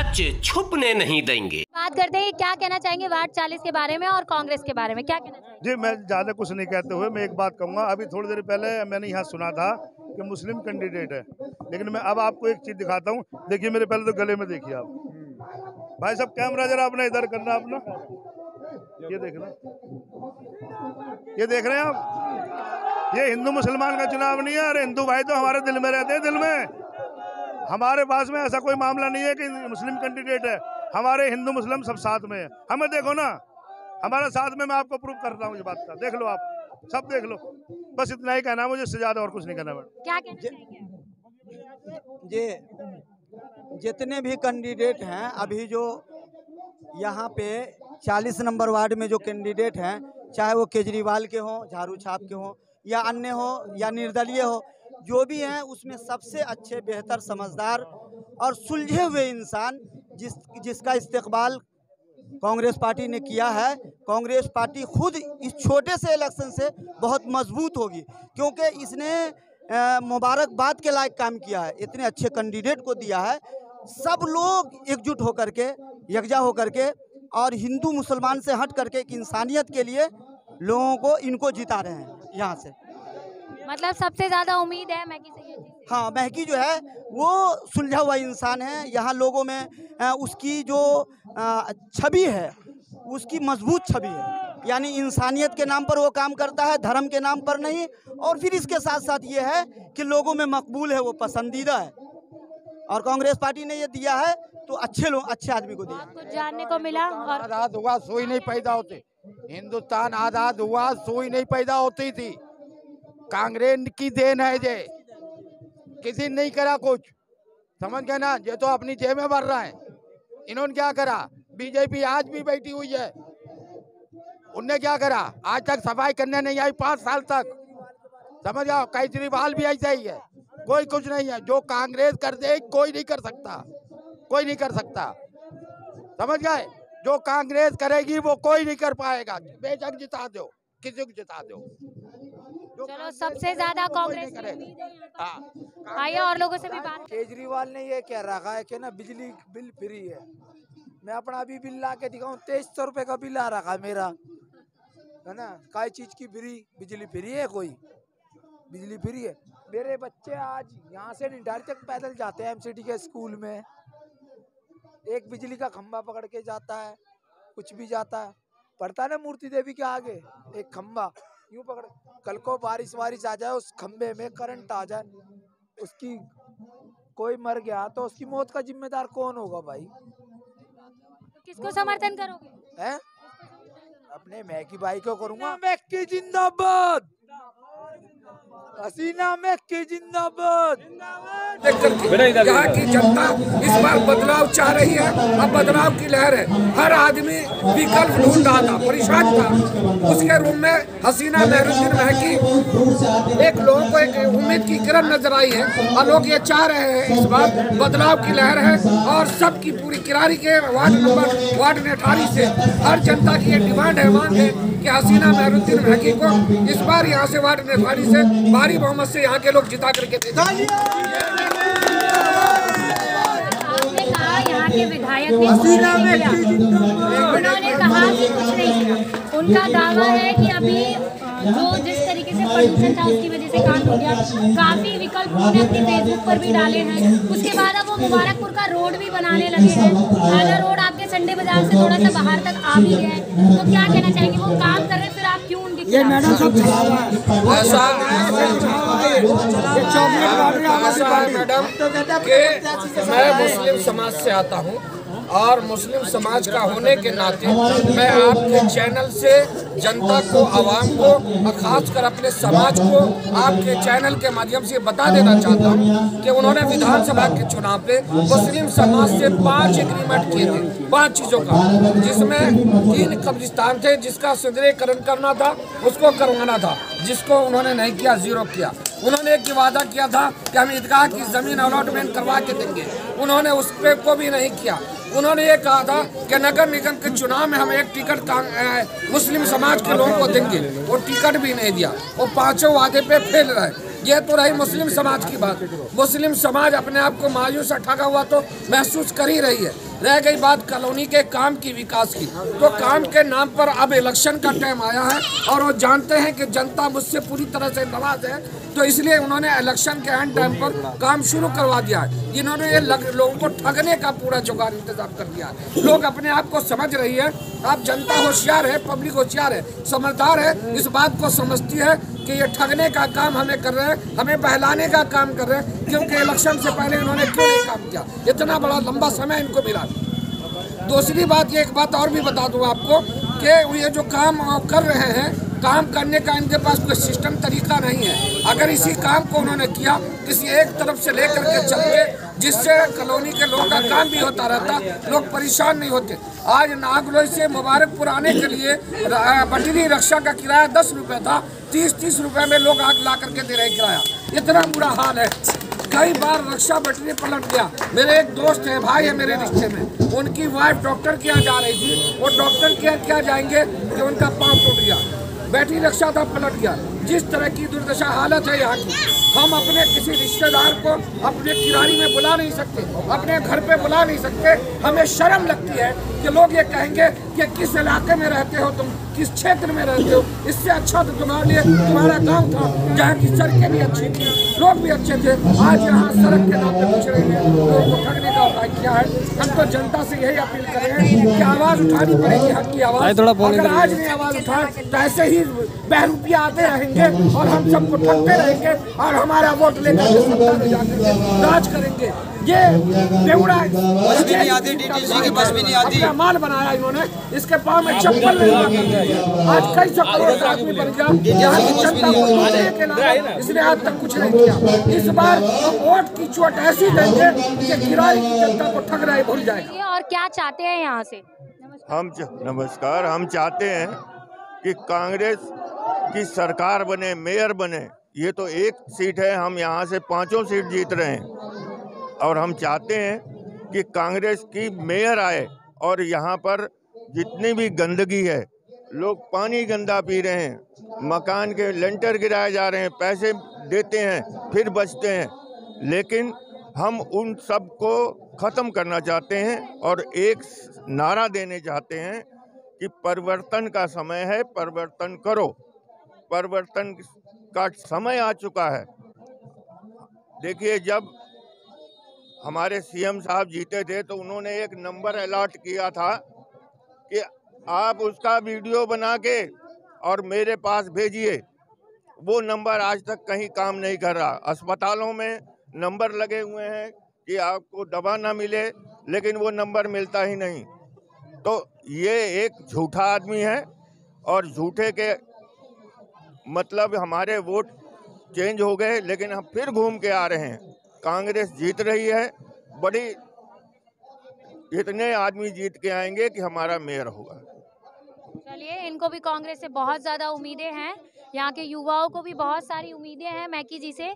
सच छुपने नहीं देंगे। बात करते हैं, क्या कहना चाहेंगे वार्ड 40 के बारे में और कांग्रेस के बारे में, क्या कहना चाहेंगे? जी, मैं ज़्यादा कुछ नहीं कहते हुए मैं एक बात कहूँगा। अभी थोड़ी देर पहले मैंने यहाँ सुना था कि मुस्लिम कैंडिडेट है, लेकिन मैं अब आपको एक चीज़ दिखाता हूँ। देखिए मेरे पहले तो गले में देखिए आप भाई साहब, कैमरा जरा अपना इधर करना अपना, ये देखना, ये देख रहे हैं आप, ये हिंदू मुसलमान का चुनाव नहीं है। अरे हिंदू भाई तो हमारे दिल में रहते हैं, दिल में। हमारे पास में ऐसा कोई मामला नहीं है कि मुस्लिम कैंडिडेट है। हमारे हिंदू मुस्लिम सब साथ में है। हमें देखो ना, हमारे साथ में, मैं आपको प्रूफ करता हूँ ये बात का। देख लो आप, सब देख लो। बस इतना ही कहना है मुझे, इससे ज्यादा और कुछ नहीं कहना। मैडम क्या कहना चाहेंगे? जितने भी कैंडिडेट हैं, अभी जो यहाँ पे 40 नंबर वार्ड में जो कैंडिडेट हैं, चाहे वो केजरीवाल के हों, झाड़ू छाप के हों, या अन्य हो या निर्दलीय हो, जो भी हैं उसमें सबसे अच्छे, बेहतर, समझदार और सुलझे हुए इंसान जिसका इस्तेकबाल कांग्रेस पार्टी ने किया है। कांग्रेस पार्टी खुद इस छोटे से इलेक्शन से बहुत मजबूत होगी, क्योंकि इसने मुबारकबाद के लायक काम किया है। इतने अच्छे कैंडिडेट को दिया है। सब लोग एकजुट होकर के, यकजा होकर के और हिंदू मुसलमान से हट करके एक इंसानियत के लिए लोगों को इनको जिता रहे हैं यहाँ से। मतलब सबसे ज्यादा उम्मीद है महकी से? हाँ, महकी जो है वो सुलझा हुआ इंसान है। यहाँ लोगों में उसकी जो छवि है, उसकी मजबूत छवि है। यानी इंसानियत के नाम पर वो काम करता है, धर्म के नाम पर नहीं। और फिर इसके साथ साथ ये है कि लोगों में मकबूल है, वो पसंदीदा है। और कांग्रेस पार्टी ने ये दिया है तो अच्छे आदमी को दिया। आपको जानने को मिला और आजाद हुआ सुई नहीं पैदा होती। हिंदुस्तान आजाद हुआ सुई नहीं पैदा होती थी। कांग्रेस की देन है ये, किसी ने नहीं करा कुछ, समझ गए ना। ये तो अपनी जेब में भर रहा है। इन्होंने क्या करा? बीजेपी आज भी बैठी हुई है, उनने क्या करा? आज तक सफाई करने नहीं आई 5 साल तक, समझ आओ। केजरीवाल भी ऐसा ही है, कोई कुछ नहीं है। जो कांग्रेस कर दे कोई नहीं कर सकता, कोई नहीं कर सकता, समझ गए। जो कांग्रेस करेगी वो कोई नहीं कर पाएगा। बेशक जिता दो, किसी को जिता दो। चलो, सबसे ज्यादा कांग्रेस करेगा। आइए और लोगों से भी बात। केजरीवाल ने ये कह रखा है कि ना बिजली बिल फ्री है। मैं अपना अभी बिल ला के दिखाऊं, 2300 रुपए का बिल आ रखा मेरा, है ना। काय चीज की फ्री? बिजली फ्री है? कोई बिजली फ्री है? मेरे बच्चे आज यहाँ से निडारी तक पैदल जाते हैं एमसीडी के स्कूल में। एक बिजली का खंभा पकड़ के जाता है, कुछ भी जाता है, पड़ता है ना मूर्ति देवी के आगे एक खंभा, यूं पकड़। कल को बारिश आ जाए, उस खंभे में करंट आ जाए, उसकी कोई मर गया तो उसकी मौत का जिम्मेदार कौन होगा भाई? किसको समर्थन करोगे? हैं? अपने महकी भाई को करूंगा। महकी जिंदाबाद, हसीना महकी जिंदाबाद। यहाँ की जनता इस बार बदलाव चाह रही है। अब बदलाव की लहर है। हर आदमी विकल्प ढूंढ रहा था, परेशान था। उसके रूम में हसीना महरुद्दीन महकी एक लोगों को एक उम्मीद की किरण नजर आई है, और लोग ये चाह रहे हैं इस बार बदलाव की लहर है। और सबकी पूरी किरारी के वार्ड 18 से हर जनता की ये डिमांड है, मांग है कि हसीना महरुद्दीन महकी को इस बार यहाँ से वार्ड 18 से भारी बहुमत से यहाँ के लोग जिता करके दे। आपने कहा यहाँ के विधायक ने उन्होंने कहा कि कुछ नहीं किया। उनका दावा है कि अभी जो जिस तरीके से प्रदूषण था उसकी वजह से कांड हो गया। काफी विकल्प उन्होंने अपने फेसबुक पर भी डाले हैं। उसके बाद अब वो मुबारकपुर का रोड भी बनाने लगे हैं। आधा रोड आपके संडे बाजार से थोड़ा सा बाहर तक आ भी है। तो क्या कहना चाहेंगे? वो काम कर रहे, फिर आप क्यों उनके खिलाफ? मैडम कि मैं मुस्लिम समाज से आता हूँ, और मुस्लिम समाज का होने के नाते मैं आपके चैनल से जनता को, आवाम को, और खासकर अपने समाज को आपके चैनल के माध्यम से बता देना चाहता हूं कि उन्होंने विधानसभा के चुनाव पे मुस्लिम समाज से 5 एग्रीमेंट किए थे, 5 चीज़ों का, जिसमें 3 कब्रिस्तान थे जिसका सुदृढ़ीकरण करना था, उसको करवाना था, जिसको उन्होंने नहीं किया, 0 किया। उन्होंने एक वादा किया था कि हम ईदगाह की ज़मीन अलॉटमेंट करवा के देंगे, उन्होंने उस पे को भी नहीं किया। उन्होंने ये कहा था कि नगर निगम के चुनाव में हम एक टिकट मुस्लिम समाज के लोगों को देंगे, वो टिकट भी नहीं दिया। वो 5 वादे पे फेल रहे। ये तो रही मुस्लिम समाज की बात। मुस्लिम समाज अपने आप को मायूस ठगा हुआ तो महसूस कर ही रही है। रह गई बात कॉलोनी के काम की, विकास की, तो काम के नाम पर अब इलेक्शन का टाइम आया है और वो जानते हैं कि जनता मुझसे पूरी तरह से नाराज है, तो इसलिए उन्होंने इलेक्शन के एंड टाइम पर काम शुरू करवा दिया है। इन्होंने ये लोगों को ठगने का पूरा जुगाड़ इंतजाम कर दिया है। लोग अपने आप को समझ रही है, आप जनता होशियार है, पब्लिक होशियार है, समझदार है, इस बात को समझती है कि ये ठगने का काम हमें कर रहे हैं, हमें बहलाने का काम कर रहे हैं, क्योंकि इलेक्शन से पहले इन्होंने क्यों नहीं काम किया, इतना बड़ा लंबा समय इनको मिला। दूसरी बात, ये एक बात और भी बता दूं आपको कि ये जो काम कर रहे हैं, काम करने का इनके पास कोई सिस्टम तरीका नहीं है। अगर इसी काम को उन्होंने किया किसी एक तरफ से लेकर के चलते, जिससे कॉलोनी के लोगों का काम भी होता रहता, लोग परेशान नहीं होते। आज नागलोई से मुबारकपुर आने के लिए बटरी रिक्शा का किराया 10 रुपये था, 30 रुपये में लोग आग ला करके दे रहे किराया। इतना बुरा हाल है। कई बार रिक्शा बैटरी पलट गया। मेरे एक दोस्त है, भाई है मेरे रिश्ते में, उनकी वाइफ डॉक्टर के यहाँ जा रही थी, वो डॉक्टर के यहाँ क्या जाएंगे कि उनका पाँव टूट गया, बैटरी रिक्शा था, पलट गया। जिस तरह की दुर्दशा हालत है यहाँ की, हम अपने किसी रिश्तेदार को अपने किरानी में बुला नहीं सकते, अपने घर पे बुला नहीं सकते। हमें शर्म लगती है कि लोग ये कहेंगे कि किस इलाके में रहते हो तुम, किस क्षेत्र में रहते हो। इससे अच्छा तो तुम्हारे लिए तुम्हारा गांव था, जहाँ की सड़कें भी अच्छी थी, लोग भी अच्छे थे। आज यहाँ सड़क के नाम पे पूछ रही है, लोगों को ठगने का उपाय किया है। हम तो जनता से यही अपील करेंगे कि आवाज़ उठानी पड़ेगी, हक की आवाज़। अगर आज नहीं आवाज़ उठाए तो ऐसे ही बहरूपिया आते रहेंगे और हम सबको ठगते रहेंगे और हमारा वोट लेकर सत्ता में जाकर राज करेंगे। ये बेवड़ा अपना माल बनाया इन्होंने, इसके पाँव में चप्पल लगा कर आज कई सौ करोड़ का आदमी बन गया। यहाँ की जनता को मारने के अलावा इसने आज तक कुछ नहीं किया। इस बार वोट की चोट ऐसी देंगे कि किराए की जनता को ठग रहे भूल जाएगा। और क्या चाहते हैं यहाँ से? नमस्कार, हम चाहते हैं कि कांग्रेस की सरकार बने, मेयर बने। ये तो एक सीट है, हम यहाँ से 5 सीट जीत रहे हैं और हम चाहते हैं कि कांग्रेस की मेयर आए और यहाँ पर जितनी भी गंदगी है, लोग पानी गंदा पी रहे हैं, मकान के लेंटर गिराए जा रहे हैं, पैसे देते हैं फिर बचते हैं, लेकिन हम उन सब को ख़त्म करना चाहते हैं और एक नारा देने चाहते हैं कि परिवर्तन का समय है, परिवर्तन करो। परिवर्तन का समय आ चुका है। देखिए, जब हमारे सीएम साहब जीते थे तो उन्होंने एक नंबर अलॉट किया था कि आप उसका वीडियो बना के और मेरे पास भेजिए। वो नंबर आज तक कहीं काम नहीं कर रहा। अस्पतालों में नंबर लगे हुए हैं कि आपको दवा ना मिले, लेकिन वो नंबर मिलता ही नहीं। तो ये एक झूठा आदमी है और झूठे के मतलब हमारे वोट चेंज हो गए, लेकिन हम फिर घूम के आ रहे हैं। कांग्रेस जीत रही है, बड़ी इतने आदमी जीत के आएंगे कि हमारा मेयर होगा। चलिए, इनको भी कांग्रेस से बहुत ज़्यादा उम्मीदें हैं, यहाँ के युवाओं को भी बहुत सारी उम्मीदें हैं मैकी जी से।